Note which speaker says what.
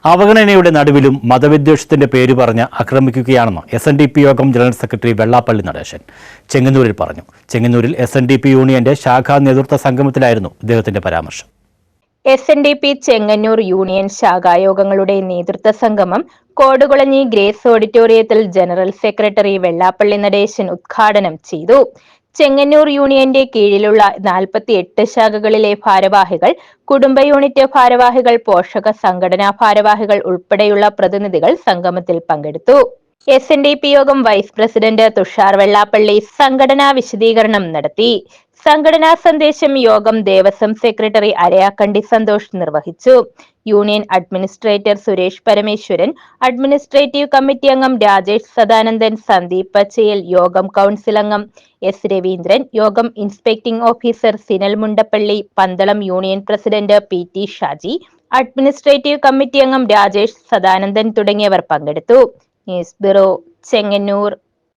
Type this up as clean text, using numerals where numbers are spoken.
Speaker 1: അവഗണനയുടെ നടുവിലും മതവിദ്വേഷത്തിന്റെ പേര് പറഞ്ഞ് ആക്രമിക്കുകയാണെന്ന് SNDP യോഗം ജനറൽ സെക്രട്ടറി വെള്ളാപ്പള്ളി നടേശൻ ചെങ്ങന്നൂരിൽ പറഞ്ഞു. ചെങ്ങന്നൂരിൽ SNDP യൂണിയന്റെ ശാഖാ നേതൃത്വ സംഗമത്തിലായിരുന്നു ഇദ്ദേഹത്തിന്റെ പരാമർശം.
Speaker 2: SNDP ചെങ്ങന്നൂർ യൂണിയൻ ശാഖായോഗങ്ങളുടെ നേതൃത്വ സംഗമം കോടുകുളഞ്ഞി ഗ്രേസ് ഓഡിറ്റോറിയത്തിൽ ജനറൽ സെക്രട്ടറി വെള്ളാപ്പള്ളി നടേശൻ ഉദ്ഘാടനം ചെയ്തു. ചെങ്ങന്നൂർ യൂണിയന്റെ കീഴിലുള്ള 48 ശാഖകളിലെ ഭാരവാഹികൾ, കുടുംബ യൂണിറ്റ് ഭാരവാഹികൾ, പോഷക സംഘടനാ ഭാരവാഹികൾ ഉൾപ്പെടെയുള്ള പ്രതിനിധികൾ സംഗമത്തിൽ പങ്കെടുത്തു. SNDP യോഗം വൈസ് പ്രസിഡന്റ് തുഷാർ വെള്ളാപ്പള്ളി സംഘടനാ വിശദീകരണം നടത്തി. സംഘടനാ സന്ദേശം യോഗം ദേവസ്വം സെക്രട്ടറി അരയാക്കണ്ടി സന്തോഷ് നിർവഹിച്ചു. Union administrator Suresh Parameswaran, administrative committee അംഗം രാജേഷ് സദാനന്ദൻ, സന്ദീപ് പച്ചയിൽ, യോഗം കൗൺസിൽ അംഗം S രവീന്ദ്രൻ, യോഗം inspecting officer Sinal Mundappally, Pandalam union president PT Shaji, administrative committee അംഗം രാജേഷ് സദാനന്ദൻ തുടങ്ങിയവർ പങ്കെടുത്തു. News bureau, Chengannur.